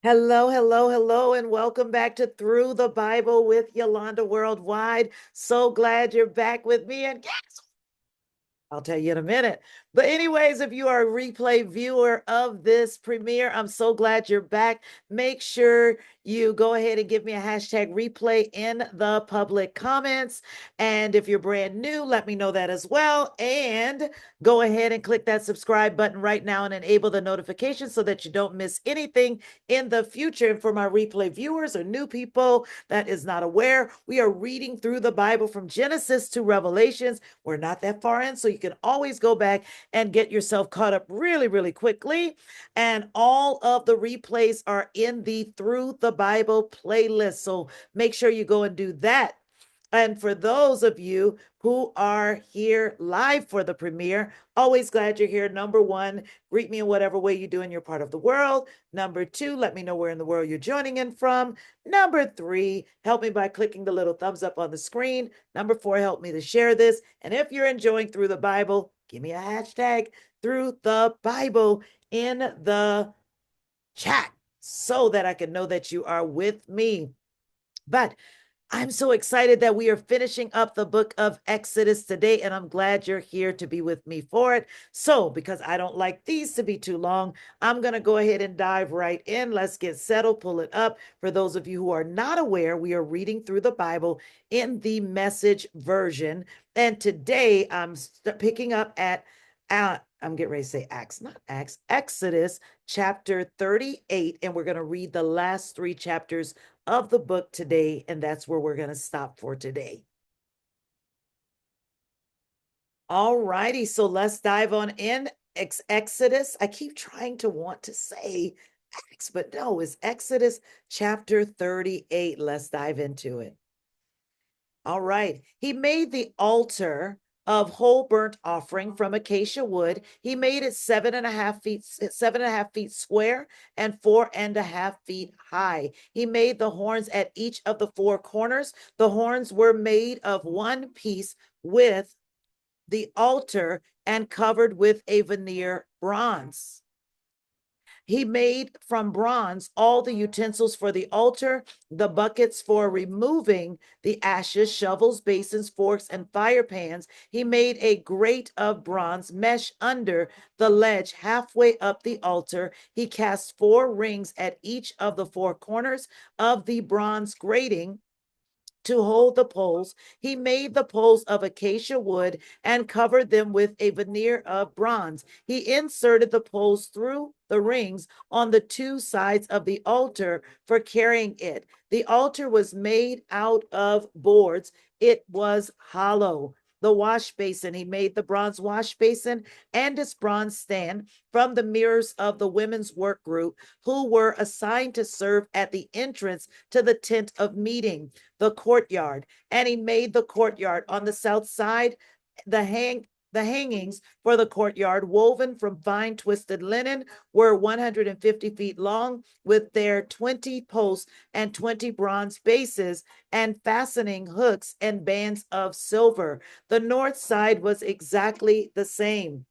Hello, hello, hello, and welcome back to Through the Bible with Yolanda Worldwide. So glad you're back with me. And guess I'll tell you in a minute. But, anyways, if you are a replay viewer of this premiere, I'm so glad you're back. Make sure you go ahead and give me a hashtag replay in the public comments. And if you're brand new, let me know that as well. And go ahead and click that subscribe button right now and enable the notifications so that you don't miss anything in the future. And for my replay viewers or new people that is not aware, we are reading through the Bible from Genesis to Revelations. We're not that far in, so you can always go back and get yourself caught up really, really quickly. And all of the replays are in the Through the Bible playlist. So make sure you go and do that. And for those of you who are here live for the premiere, always glad you're here. Number one, greet me in whatever way you do in your part of the world. Number two, let me know where in the world you're joining in from. Number three, help me by clicking the little thumbs up on the screen. Number four, help me to share this. And if you're enjoying Through the Bible, give me a hashtag Through the Bible in the chat so that I can know that you are with me. But I'm so excited that we are finishing up the book of Exodus today, and I'm glad you're here to be with me for it. So, because I don't like these to be too long, I'm going to go ahead and dive right in. Let's get settled, pull it up. For those of you who are not aware, we are reading through the Bible in the Message version. And today I'm picking up at I'm getting ready to say Acts, not Acts, Exodus chapter 38. And we're going to read the last three chapters of the book today. And that's where we're going to stop for today. All righty. So let's dive on in. Exodus. I keep trying to want to say Acts, but no, it's Exodus chapter 38. Let's dive into it. All right. He made the altar of whole burnt offering from acacia wood. He made it 7.5 feet square and 4.5 feet high. He made the horns at each of the four corners. The horns were made of one piece with the altar and covered with a veneer bronze. He made from bronze all the utensils for the altar, the buckets for removing the ashes, shovels, basins, forks, and fire pans. He made a grate of bronze mesh under the ledge halfway up the altar. He cast 4 rings at each of the 4 corners of the bronze grating to hold the poles. He made the poles of acacia wood and covered them with a veneer of bronze. He inserted the poles through the rings on the 2 sides of the altar for carrying it. The altar was made out of boards. It was hollow. The wash basin, he made the bronze wash basin and its bronze stand from the mirrors of the women's work group who were assigned to serve at the entrance to the tent of meeting, the courtyard. And he made the courtyard on the south side, the hangings for the courtyard, woven from fine twisted linen, were 150 feet long, with their 20 posts and 20 bronze bases and fastening hooks and bands of silver. The north side was exactly the same.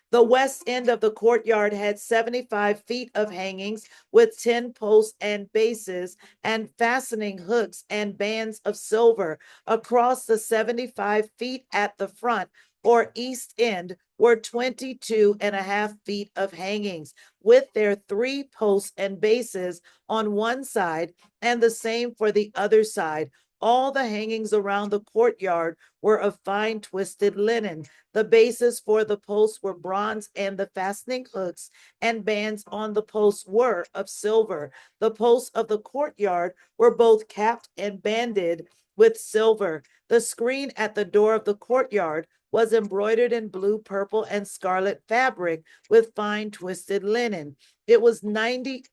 The west end of the courtyard had 75 feet of hangings with 10 posts and bases and fastening hooks and bands of silver. Across the 75 feet at the front or east end were 22.5 feet of hangings with their 3 posts and bases on one side and the same for the other side. All the hangings around the courtyard were of fine twisted linen. The bases for the posts were bronze, and the fastening hooks and bands on the posts were of silver. The posts of the courtyard were both capped and banded with silver. The screen at the door of the courtyard was embroidered in blue, purple, and scarlet fabric with fine twisted linen. It was 30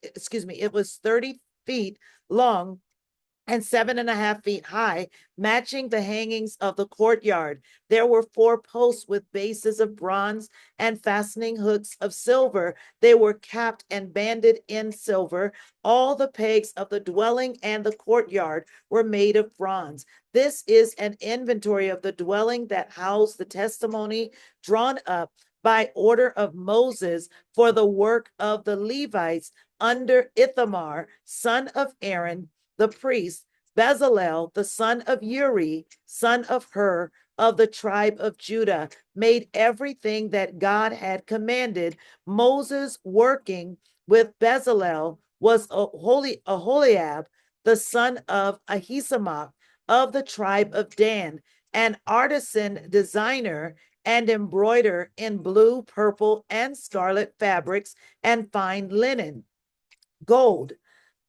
feet long and 7.5 feet high, matching the hangings of the courtyard. There were 4 posts with bases of bronze and fastening hooks of silver. They were capped and banded in silver. All the pegs of the dwelling and the courtyard were made of bronze. This is an inventory of the dwelling that housed the testimony drawn up by order of Moses for the work of the Levites under Ithamar, son of Aaron, the priest, Bezalel, the son of Uri, son of Hur, of the tribe of Judah, made everything that God had commanded. Moses, working with Bezalel, was Aholiab, the son of Ahisamach, of the tribe of Dan, an artisan designer and embroider in blue, purple, and scarlet fabrics and fine linen. Gold.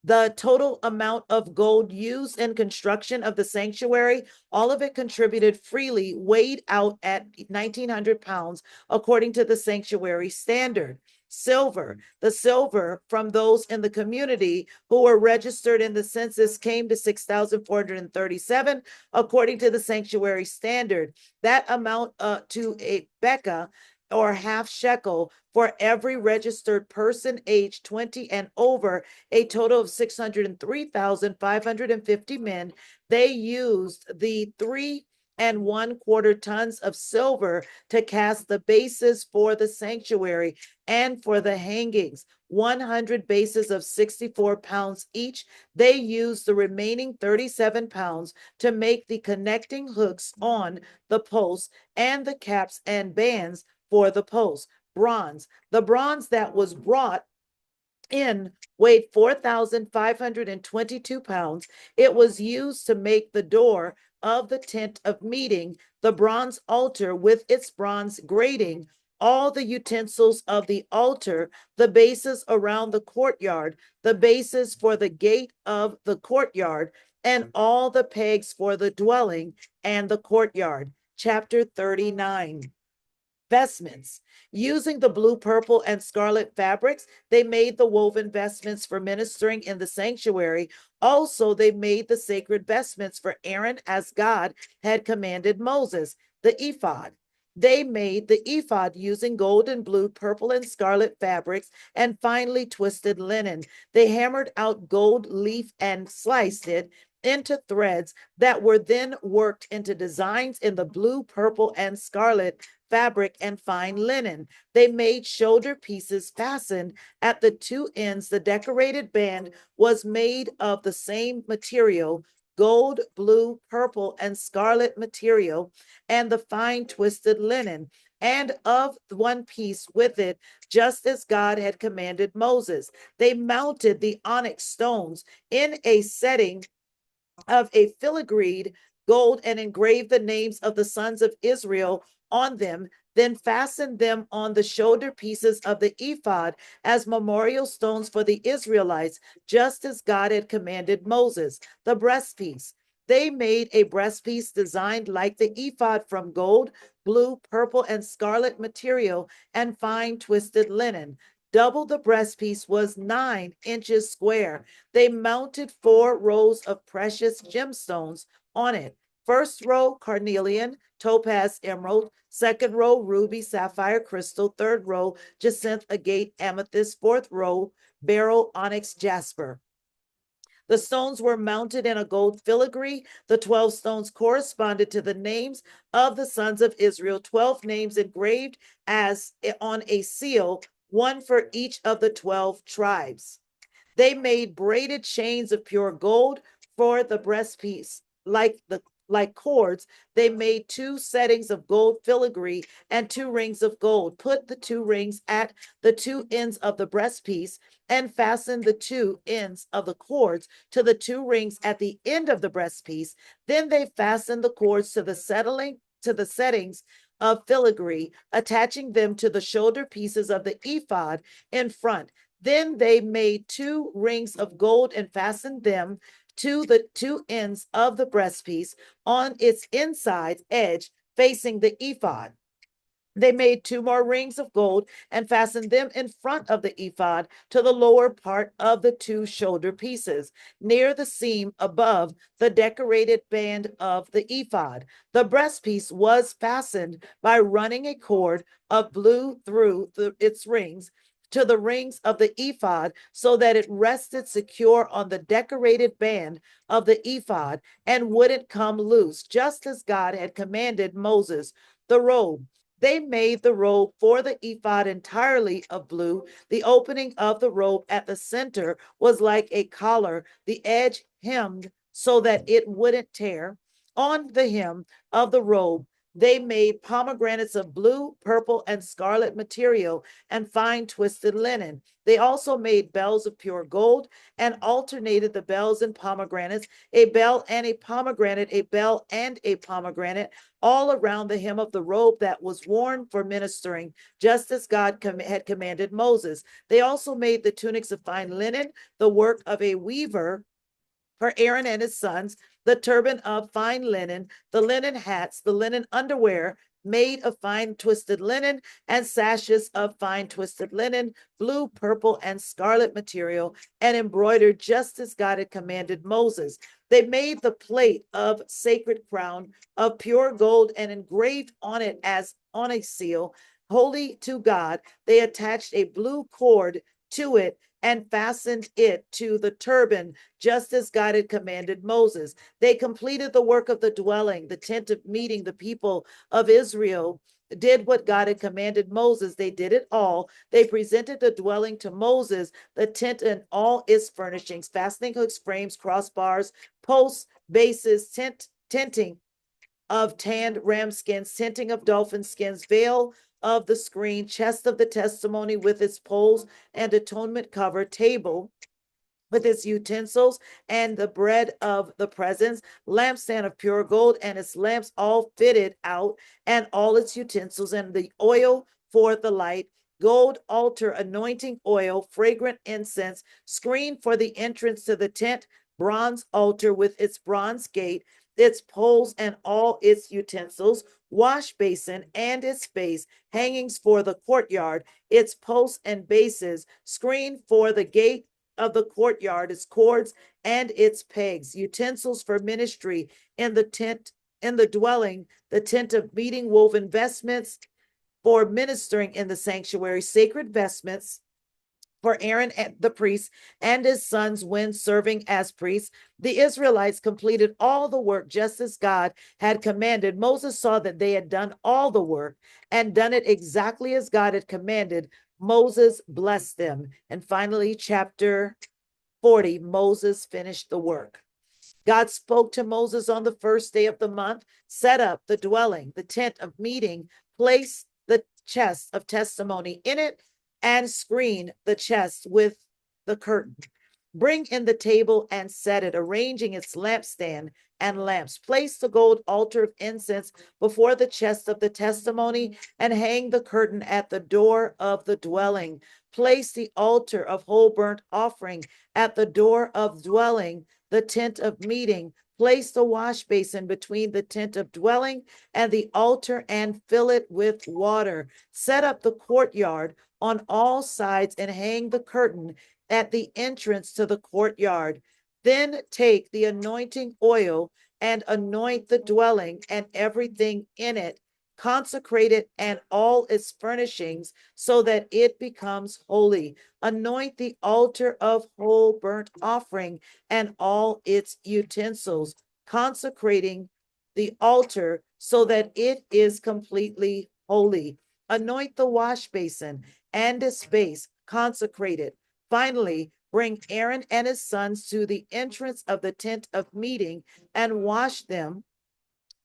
The total amount of gold used in construction of the sanctuary, all of it contributed freely, weighed out at 1,900 pounds, according to the sanctuary standard. Silver. The silver from those in the community who were registered in the census came to 6,437, according to the sanctuary standard. That amount to a becca or half shekel for every registered person aged 20 and over, a total of 603,550 men. They used the 3¼ tons of silver to cast the bases for the sanctuary and for the hangings, 100 bases of 64 pounds each. They used the remaining 37 pounds to make the connecting hooks on the posts and the caps and bands for the posts. Bronze. The bronze that was brought in weighed 4,522 pounds. It was used to make the door of the tent of meeting, the bronze altar with its bronze grating, all the utensils of the altar, the bases around the courtyard, the bases for the gate of the courtyard, and all the pegs for the dwelling and the courtyard. Chapter 39. Vestments. Using the blue, purple, and scarlet fabrics, they made the woven vestments for ministering in the sanctuary. Also, they made the sacred vestments for Aaron as God had commanded Moses, the ephod. They made the ephod using gold and blue, purple, and scarlet fabrics and finely twisted linen. They hammered out gold leaf and sliced it into threads that were then worked into designs in the blue, purple, and scarlet fabric and fine linen. They made shoulder pieces fastened at the two ends. The decorated band was made of the same material, gold, blue, purple, and scarlet material, and the fine twisted linen, and of one piece with it, just as God had commanded Moses. They mounted the onyx stones in a setting of a filigreed gold and engraved the names of the sons of Israel on them, then fastened them on the shoulder pieces of the ephod as memorial stones for the Israelites, just as God had commanded Moses. The breastpiece. They made a breastpiece designed like the ephod from gold, blue, purple, and scarlet material and fine twisted linen. Double the breastpiece was 9 inches square. They mounted 4 rows of precious gemstones on it. First row, carnelian, topaz, emerald. Second row, ruby, sapphire, crystal. Third row, jacinth, agate, amethyst. Fourth row, beryl, onyx, jasper. The stones were mounted in a gold filigree. The 12 stones corresponded to the names of the sons of Israel, 12 names engraved as on a seal, one for each of the 12 tribes. They made braided chains of pure gold for the breastpiece, like cords. They made 2 settings of gold filigree and 2 rings of gold. Put the 2 rings at the 2 ends of the breastpiece and fastened the 2 ends of the cords to the 2 rings at the end of the breastpiece. Then they fastened the cords to the settings of filigree, attaching them to the shoulder pieces of the ephod in front. Then they made 2 rings of gold and fastened them to the 2 ends of the breastpiece on its inside edge facing the ephod. They made 2 more rings of gold and fastened them in front of the ephod to the lower part of the 2 shoulder pieces, near the seam above the decorated band of the ephod. The breastpiece was fastened by running a cord of blue through its rings to the rings of the ephod so that it rested secure on the decorated band of the ephod and wouldn't come loose, just as God had commanded Moses. The robe. They made the robe for the ephod entirely of blue. The opening of the robe at the center was like a collar, the edge hemmed so that it wouldn't tear. On the hem of the robe, they made pomegranates of blue, purple, and scarlet material and fine twisted linen. They also made bells of pure gold and alternated the bells and pomegranates, a bell and a pomegranate, a bell and a pomegranate, all around the hem of the robe that was worn for ministering, just as God had commanded Moses. They also made the tunics of fine linen, the work of a weaver for Aaron and his sons, the turban of fine linen, the linen hats, the linen underwear made of fine twisted linen, and sashes of fine twisted linen, blue, purple, and scarlet material, and embroidered just as God had commanded Moses. They made the plate of sacred crown of pure gold and engraved on it as on a seal, holy to God. They attached a blue cord to it and fastened it to the turban, just as God had commanded Moses. They completed the work of the dwelling, the tent of meeting. The people of Israel did what God had commanded Moses. They did it all. They presented the dwelling to Moses, the tent and all its furnishings, fastening hooks, frames, crossbars, posts, bases, tenting of tanned ram skins, tenting of dolphin skins, veil of the screen, chest of the testimony with its poles and atonement cover, table with its utensils, and the bread of the presence, lampstand of pure gold, and its lamps all fitted out, and all its utensils, and the oil for the light, gold altar, anointing oil, fragrant incense, screen for the entrance to the tent, bronze altar with its bronze gate, its poles and all its utensils, wash basin and its base, hangings for the courtyard, its posts and bases, screen for the gate of the courtyard, its cords and its pegs, utensils for ministry in the tent, in the dwelling, the tent of meeting, woven vestments for ministering in the sanctuary, sacred vestments for Aaron and the priest and his sons when serving as priests. The Israelites completed all the work just as God had commanded. Moses saw that they had done all the work and done it exactly as God had commanded. Moses blessed them. And finally, chapter 40, Moses finished the work. God spoke to Moses on the first day of the month, set up the dwelling, the tent of meeting, place the chest of testimony in it, and screen the chest with the curtain. Bring in the table and set it, arranging its lampstand and lamps. Place the gold altar of incense before the chest of the testimony and hang the curtain at the door of the dwelling. Place the altar of whole burnt offering at the door of dwelling, the tent of meeting. Place the wash basin between the tent of dwelling and the altar and fill it with water. Set up the courtyard on all sides and hang the curtain at the entrance to the courtyard. Then take the anointing oil and anoint the dwelling and everything in it, consecrate it and all its furnishings so that it becomes holy. Anoint the altar of whole burnt offering and all its utensils, consecrating the altar so that it is completely holy. Anoint the wash basin and its base, consecrate it. Finally, bring Aaron and his sons to the entrance of the tent of meeting and wash them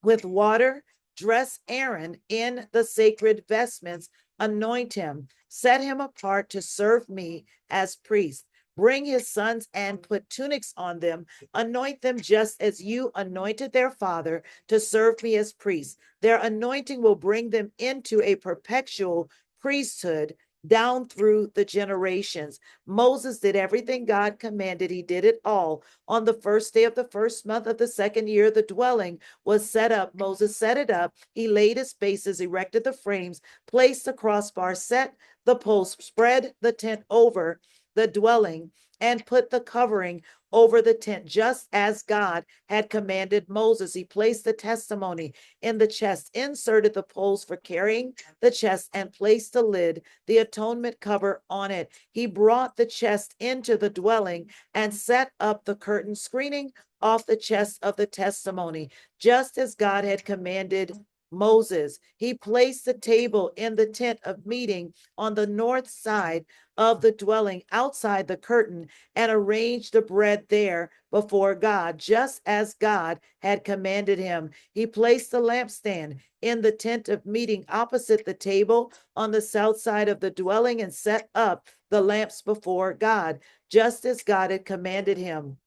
with water. Dress Aaron in the sacred vestments, anoint him, set him apart to serve me as priest. Bring his sons and put tunics on them, anoint them just as you anointed their father to serve me as priests. Their anointing will bring them into a perpetual priesthood down through the generations. Moses did everything God commanded. He did it all. On the first day of the first month of the second year, the dwelling was set up. Moses set it up. He laid its bases, erected the frames, placed the crossbar, set the posts, spread the tent over the dwelling, and put the covering over the tent, just as God had commanded Moses. He placed the testimony in the chest, inserted the poles for carrying the chest, and placed the lid, the atonement cover, on it. He brought the chest into the dwelling and set up the curtain screening off the chest of the testimony, just as God had commanded Moses. He placed the table in the tent of meeting on the north side of the dwelling outside the curtain and arranged the bread there before God, just as God had commanded him. He placed the lampstand in the tent of meeting opposite the table on the south side of the dwelling and set up the lamps before God, just as God had commanded him.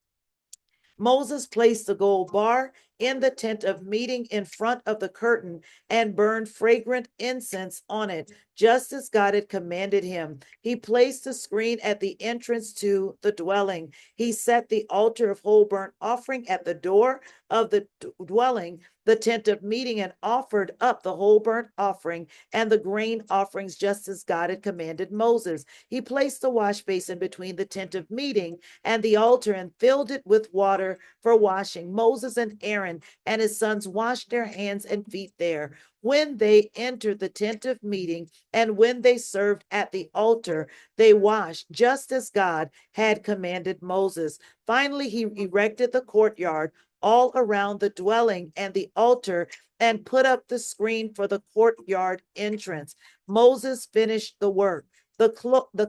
Moses placed the gold bar in the tent of meeting in front of the curtain and burned fragrant incense on it, just as God had commanded him. He placed the screen at the entrance to the dwelling. He set the altar of whole burnt offering at the door of the dwelling, the tent of meeting, and offered up the whole burnt offering and the grain offerings, just as God had commanded Moses. He placed the wash basin between the tent of meeting and the altar and filled it with water for washing. Moses and Aaron and his sons washed their hands and feet there. When they entered the tent of meeting and when they served at the altar, they washed just as God had commanded Moses. Finally, he erected the courtyard all around the dwelling and the altar and put up the screen for the courtyard entrance. Moses finished the work. The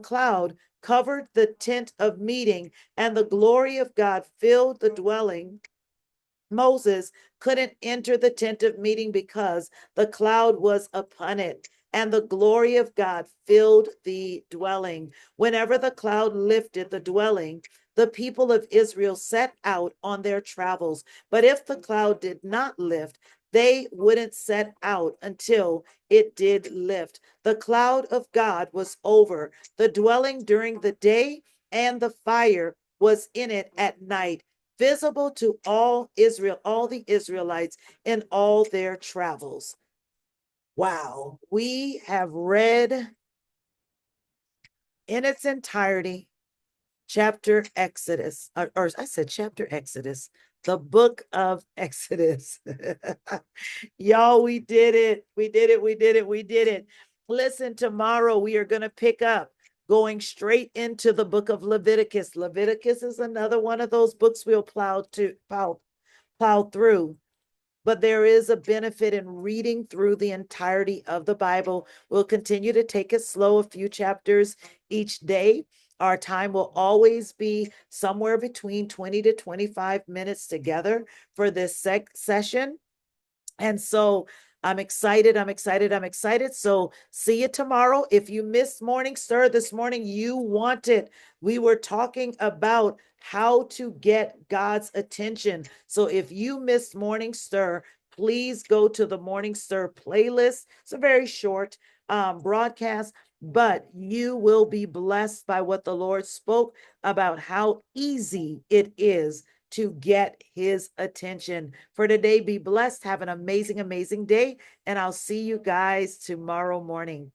cloud covered the tent of meeting, and the glory of God filled the dwelling. Moses couldn't enter the tent of meeting because the cloud was upon it, and the glory of God filled the dwelling. Whenever the cloud lifted the dwelling, the people of Israel set out on their travels. But if the cloud did not lift, they wouldn't set out until it did lift. The cloud of God was over the dwelling during the day, and the fire was in it at night, visible to all Israel, all the Israelites in all their travels. Wow, we have read in its entirety chapter Exodus, or I said chapter Exodus, the book of Exodus. Y'all, we did it. We did it. We did it. We did it. Listen, tomorrow we are going to pick up going straight into the book of Leviticus. Leviticus is another one of those books we'll plow through. But there is a benefit in reading through the entirety of the Bible. We'll continue to take it slow, a few chapters each day. Our time will always be somewhere between 20 to 25 minutes together for this session. And so I'm excited. I'm excited. I'm excited. So see you tomorrow. If you missed Morning Stir this morning, you want it. We were talking about how to get God's attention. So if you missed Morning Stir, please go to the Morning Stir playlist. It's a very short broadcast, but you will be blessed by what the Lord spoke about how easy it is to get his attention. For today, be blessed. Have an amazing, amazing day. And I'll see you guys tomorrow morning.